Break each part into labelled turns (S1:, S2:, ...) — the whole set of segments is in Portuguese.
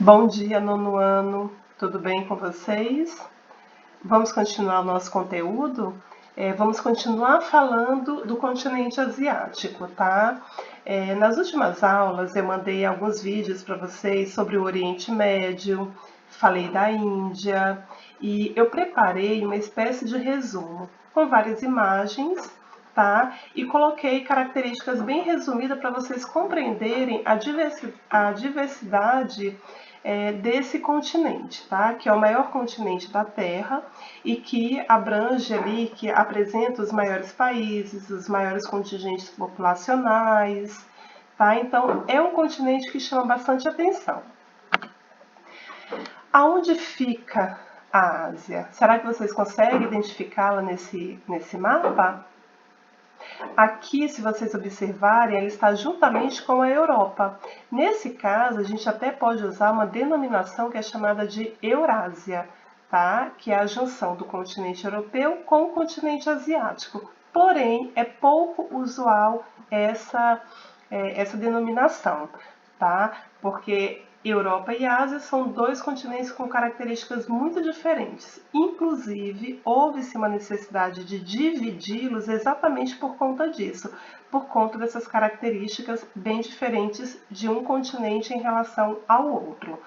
S1: Bom dia, nono ano, tudo bem com vocês? Vamos continuar o nosso conteúdo? Vamos continuar falando do continente asiático, tá? Nas últimas aulas eu mandei alguns vídeos para vocês sobre o Oriente Médio, falei da Índia e eu preparei uma espécie de resumo com várias imagens, tá? E coloquei características bem resumidas para vocês compreenderem a diversidade desse continente, tá? Que é o maior continente da Terra e que abrange ali, que apresenta os maiores países, os maiores contingentes populacionais, tá? Então é um continente que chama bastante atenção. Aonde fica a Ásia? Será que vocês conseguem identificá-la nesse mapa? Aqui, se vocês observarem, ela está juntamente com a Europa. Nesse caso, a gente até pode usar uma denominação que é chamada de Eurásia, tá? Que é a junção do continente europeu com o continente asiático. Porém, é pouco usual essa denominação, tá? Porque Europa e Ásia são dois continentes com características muito diferentes. Inclusive, houve-se uma necessidade de dividi-los exatamente por conta disso, por conta dessas características bem diferentes de um continente em relação ao outro.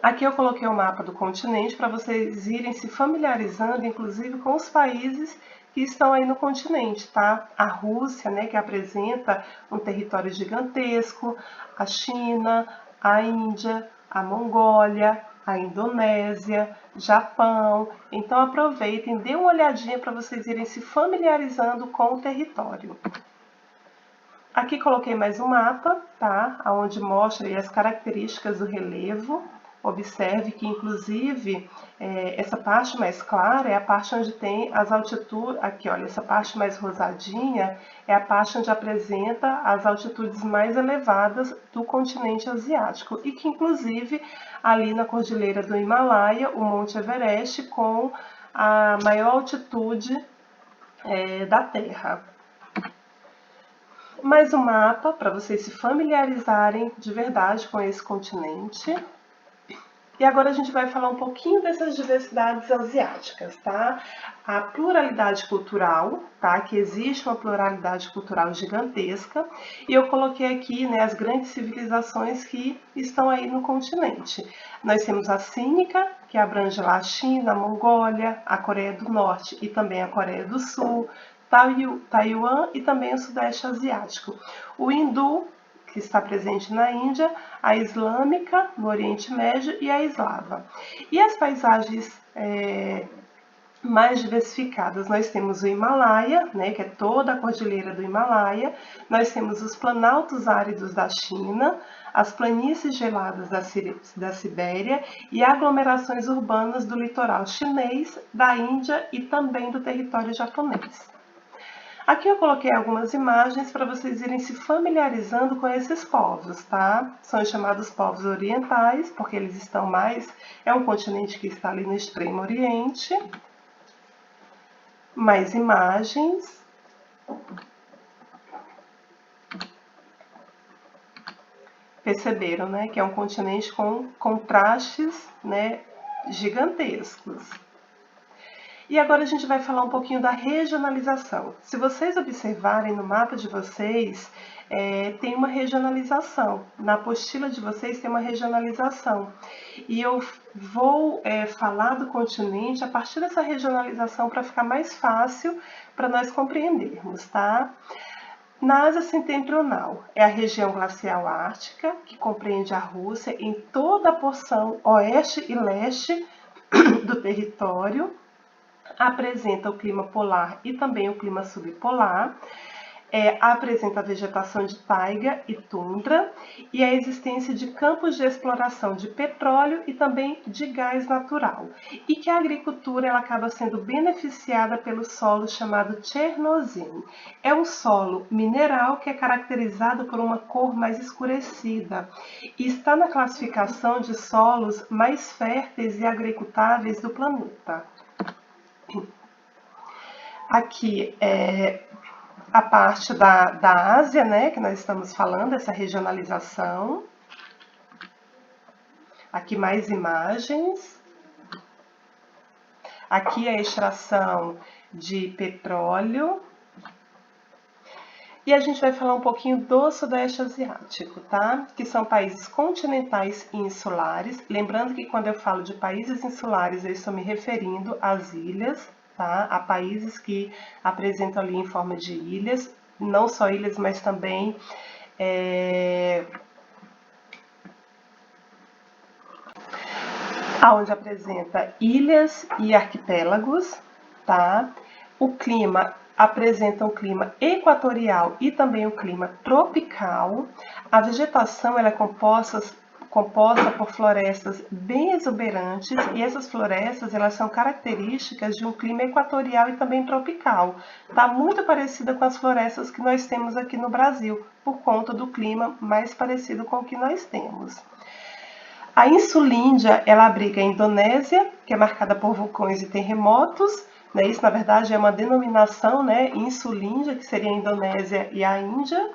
S1: Aqui eu coloquei o mapa do continente para vocês irem se familiarizando, inclusive, com os países que estão aí no continente, tá? A Rússia, né, que apresenta um território gigantesco, a China, a Índia, a Mongólia, a Indonésia, Japão. Então aproveitem, dê uma olhadinha para vocês irem se familiarizando com o território. Aqui coloquei mais um mapa, tá? Onde mostra aí as características do relevo. Observe que, inclusive, essa parte mais clara é a parte onde tem as altitudes. Aqui, olha, essa parte mais rosadinha é a parte onde apresenta as altitudes mais elevadas do continente asiático. E que, inclusive, ali na Cordilheira do Himalaia, o Monte Everest, com a maior altitude da Terra. Mais um mapa para vocês se familiarizarem de verdade com esse continente. E agora a gente vai falar um pouquinho dessas diversidades asiáticas, tá? A pluralidade cultural, tá? Que existe uma pluralidade cultural gigantesca. E eu coloquei aqui, né, as grandes civilizações que estão aí no continente. Nós temos a Cínica, que abrange lá a China, a Mongólia, a Coreia do Norte e também a Coreia do Sul, Taiwan e também o Sudeste Asiático. O Hindu, que está presente na Índia, a Islâmica, no Oriente Médio, e a Eslava. E as paisagens mais diversificadas, nós temos o Himalaia, né, que é toda a cordilheira do Himalaia, nós temos os planaltos áridos da China, as planícies geladas da Sibéria e aglomerações urbanas do litoral chinês, da Índia e também do território japonês. Aqui eu coloquei algumas imagens para vocês irem se familiarizando com esses povos, tá? São chamados povos orientais, porque eles estão mais... É um continente que está ali no extremo oriente. Mais imagens. Perceberam, né? Que é um continente com contrastes, né, gigantescos. E agora a gente vai falar um pouquinho da regionalização. Se vocês observarem no mapa de vocês, tem uma regionalização. Na apostila de vocês tem uma regionalização. E eu vou falar do continente a partir dessa regionalização para ficar mais fácil para nós compreendermos, tá? Na Ásia Setentrional é a região glacial ártica, que compreende a Rússia em toda a porção oeste e leste do território. Apresenta o clima polar e também o clima subpolar, apresenta a vegetação de taiga e tundra e a existência de campos de exploração de petróleo e também de gás natural, e que a agricultura ela acaba sendo beneficiada pelo solo chamado Chernozem. É um solo mineral que é caracterizado por uma cor mais escurecida e está na classificação de solos mais férteis e agricultáveis do planeta. Aqui é a parte da Ásia, né, que nós estamos falando, essa regionalização. Aqui mais imagens. Aqui a extração de petróleo. E a gente vai falar um pouquinho do Sudeste Asiático, tá? Que são países continentais e insulares. Lembrando que quando eu falo de países insulares, eu estou me referindo às ilhas, tá? A países que apresentam ali em forma de ilhas, não só ilhas, mas também onde apresenta ilhas e arquipélagos, tá? O clima apresenta um clima equatorial e também um clima tropical. A vegetação ela é composta por florestas bem exuberantes e essas florestas elas são características de um clima equatorial e também tropical. Está muito parecida com as florestas que nós temos aqui no Brasil, por conta do clima mais parecido com o que nós temos. A Insulíndia, ela abriga a Indonésia, que é marcada por vulcões e terremotos, né? Isso, na verdade, é uma denominação, né? Insulíndia, que seria a Indonésia e a Índia,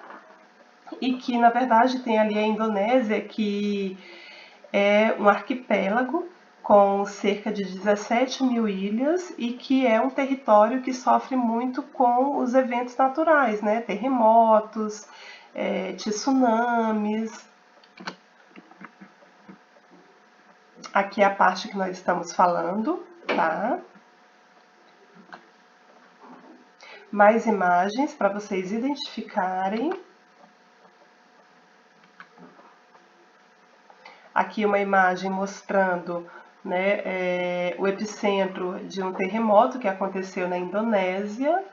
S1: e que, na verdade, tem ali a Indonésia, que é um arquipélago com cerca de 17 mil ilhas e que é um território que sofre muito com os eventos naturais, né? Terremotos, tsunamis. Aqui é a parte que nós estamos falando, tá? Mais imagens para vocês identificarem. Aqui uma imagem mostrando, né, o epicentro de um terremoto que aconteceu na Indonésia.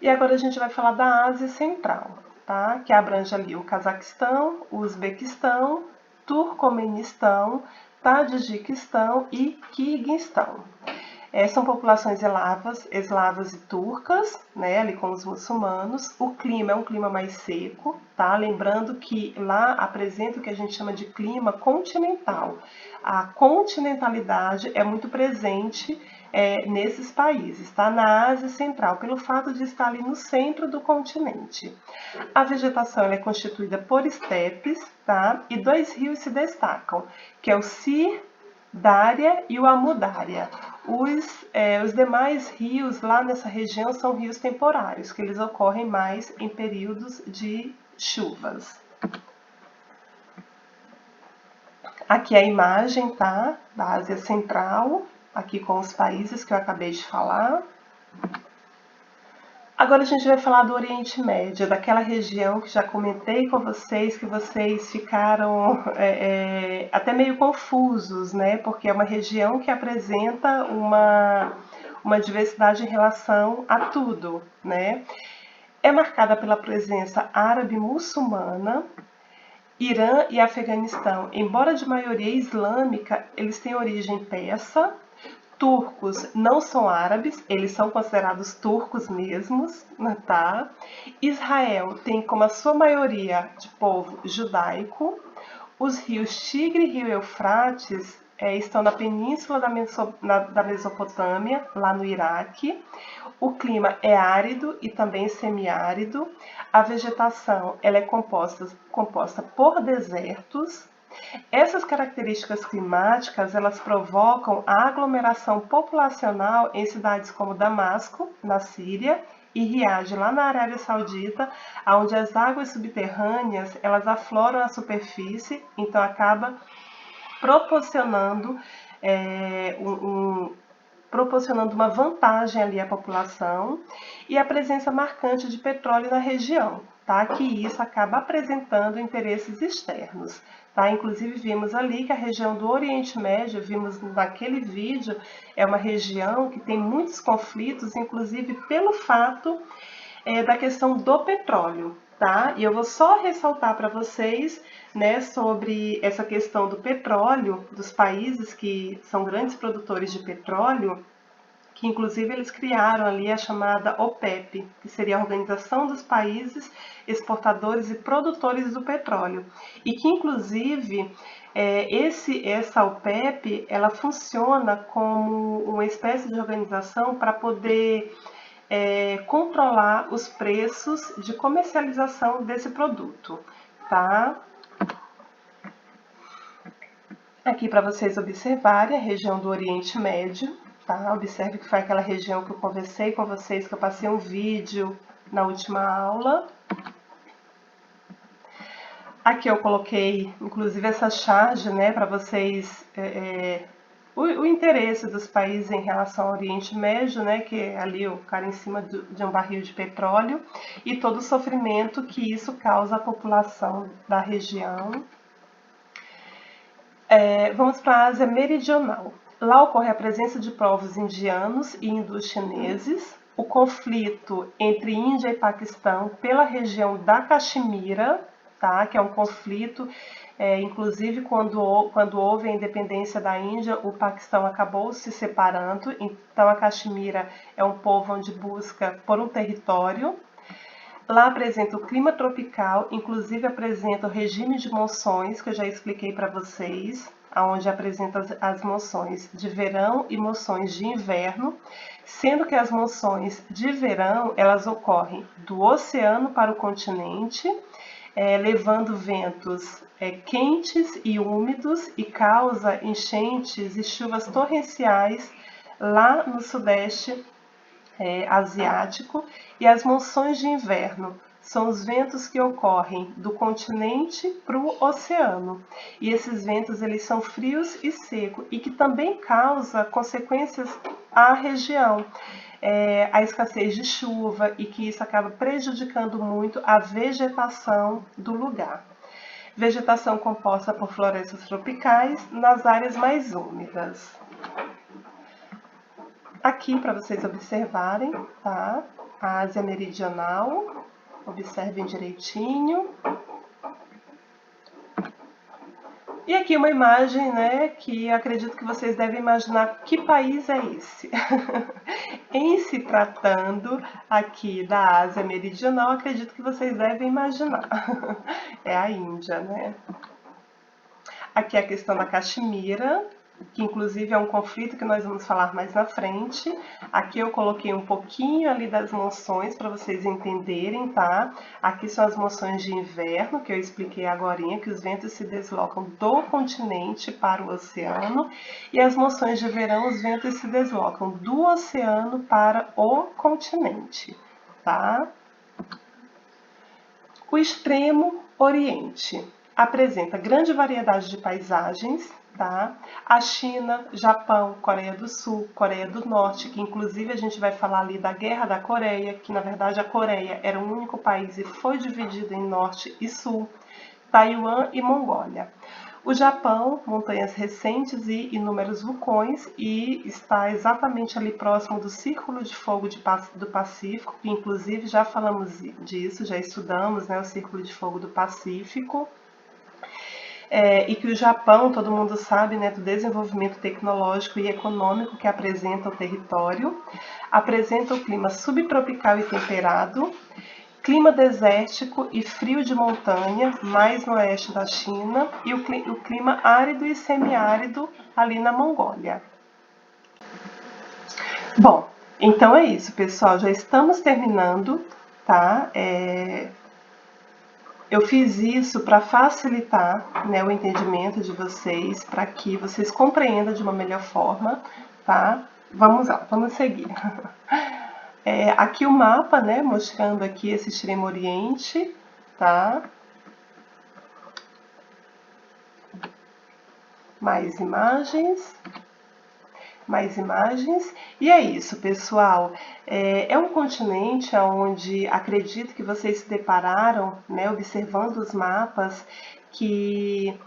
S1: E agora a gente vai falar da Ásia Central, tá? Que abrange ali o Cazaquistão, o Uzbequistão, Turcomenistão, Tadjiquistão e Quirguistão. São populações eslavas e turcas, né, ali com os muçulmanos. O clima é um clima mais seco, tá? Lembrando que lá apresenta o que a gente chama de clima continental. A continentalidade é muito presente nesses países, tá? Na Ásia Central, pelo fato de estar ali no centro do continente. A vegetação é constituída por estepes, tá? E dois rios se destacam, que é o Sir Dária e o Amudária. Os demais rios lá nessa região são rios temporários, que eles ocorrem mais em períodos de chuvas. Aqui é a imagem, tá? Da Ásia Central, aqui com os países que eu acabei de falar. Agora a gente vai falar do Oriente Médio, daquela região que já comentei com vocês, que vocês ficaram até meio confusos, né? Porque é uma região que apresenta uma diversidade em relação a tudo, né? É marcada pela presença árabe muçulmana. Irã e Afeganistão, embora de maioria islâmica, eles têm origem persa. Turcos não são árabes, eles são considerados turcos mesmos, tá? Israel tem como a sua maioria de povo judaico. Os rios Tigre e Rio Eufrates estão na península da Mesopotâmia, lá no Iraque. O clima é árido e também semiárido. A vegetação ela é composta por desertos. Essas características climáticas elas provocam a aglomeração populacional em cidades como Damasco, na Síria, e Riad, lá na Arábia Saudita, onde as águas subterrâneas elas afloram a superfície, então acaba proporcionando proporcionando uma vantagem ali à população, e a presença marcante de petróleo na região, tá? Que isso acaba apresentando interesses externos, tá? Inclusive vimos ali que a região do Oriente Médio, vimos naquele vídeo, é uma região que tem muitos conflitos, inclusive pelo fato da questão do petróleo, tá? E eu vou só ressaltar para vocês, né, sobre essa questão do petróleo, dos países que são grandes produtores de petróleo, que inclusive eles criaram ali a chamada OPEP, que seria a Organização dos Países Exportadores e Produtores do Petróleo, e que inclusive essa OPEP ela funciona como uma espécie de organização para poder controlar os preços de comercialização desse produto, tá? Aqui para vocês observarem a região do Oriente Médio, tá? Observe que foi aquela região que eu conversei com vocês, que eu passei um vídeo na última aula. Aqui eu coloquei, inclusive, essa charge, né, para vocês, o interesse dos países em relação ao Oriente Médio, né, que é ali o cara em cima de um barril de petróleo, e todo o sofrimento que isso causa à população da região. Vamos para a Ásia Meridional. Lá ocorre a presença de povos indianos e hindus chineses, o conflito entre Índia e Paquistão pela região da Caxemira, tá? Que é um conflito, inclusive quando houve a independência da Índia, o Paquistão acabou se separando, então a Caxemira é um povo onde busca por um território. Lá apresenta o clima tropical, inclusive apresenta o regime de monções, que eu já expliquei para vocês, onde apresenta as monções de verão e monções de inverno, sendo que as monções de verão elas ocorrem do oceano para o continente, levando ventos quentes e úmidos e causa enchentes e chuvas torrenciais lá no sudeste asiático, e as monções de inverno são os ventos que ocorrem do continente para o oceano. E esses ventos eles são frios e secos e que também causa consequências à região. A escassez de chuva e que isso acaba prejudicando muito a vegetação do lugar. Vegetação composta por florestas tropicais nas áreas mais úmidas. Aqui para vocês observarem, tá? A Ásia Meridional, observem direitinho. E aqui uma imagem, né, que acredito que vocês devem imaginar que país é esse. Em se tratando aqui da Ásia Meridional, acredito que vocês devem imaginar. É a Índia, né? Aqui a questão da Caxemira, que inclusive é um conflito que nós vamos falar mais na frente. Aqui eu coloquei um pouquinho ali das monções para vocês entenderem, tá? Aqui são as monções de inverno, que eu expliquei agorinha, que os ventos se deslocam do continente para o oceano. E as monções de verão, os ventos se deslocam do oceano para o continente, tá? O Extremo Oriente apresenta grande variedade de paisagens, tá? A China, Japão, Coreia do Sul, Coreia do Norte, que inclusive a gente vai falar ali da Guerra da Coreia, que na verdade a Coreia era um único país e foi dividido em Norte e Sul, Taiwan e Mongólia. O Japão, montanhas recentes e inúmeros vulcões, e está exatamente ali próximo do Círculo de Fogo do Pacífico, que inclusive já falamos disso, já estudamos, né, o Círculo de Fogo do Pacífico. E que o Japão, todo mundo sabe, né, do desenvolvimento tecnológico e econômico que apresenta o território, apresenta o clima subtropical e temperado, clima desértico e frio de montanha, mais no oeste da China, e o clima árido e semiárido ali na Mongólia. Bom, então é isso, pessoal, já estamos terminando, tá? Eu fiz isso para facilitar, né, o entendimento de vocês, para que vocês compreendam de uma melhor forma, tá? Vamos lá, vamos seguir. Aqui o mapa, né, mostrando aqui esse Extremo Oriente, tá? Mais imagens. Mais imagens. E é isso, pessoal. É um continente onde acredito que vocês se depararam, né, observando os mapas, que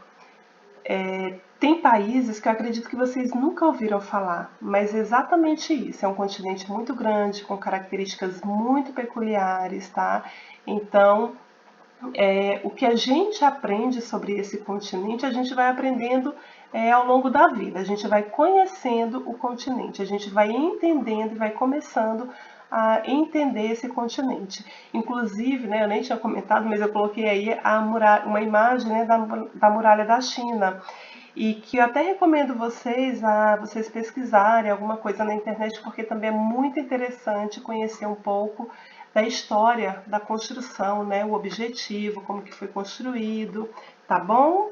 S1: tem países que eu acredito que vocês nunca ouviram falar, mas é exatamente isso. É um continente muito grande, com características muito peculiares, tá? Então, o que a gente aprende sobre esse continente, a gente vai aprendendo ao longo da vida. A gente vai conhecendo o continente, a gente vai entendendo e vai começando a entender esse continente. Inclusive, né, eu nem tinha comentado, mas eu coloquei aí uma imagem, né, da muralha da China. E que eu até recomendo vocês pesquisarem alguma coisa na internet, porque também é muito interessante conhecer um pouco da história da construção, né, o objetivo, como que foi construído, tá bom?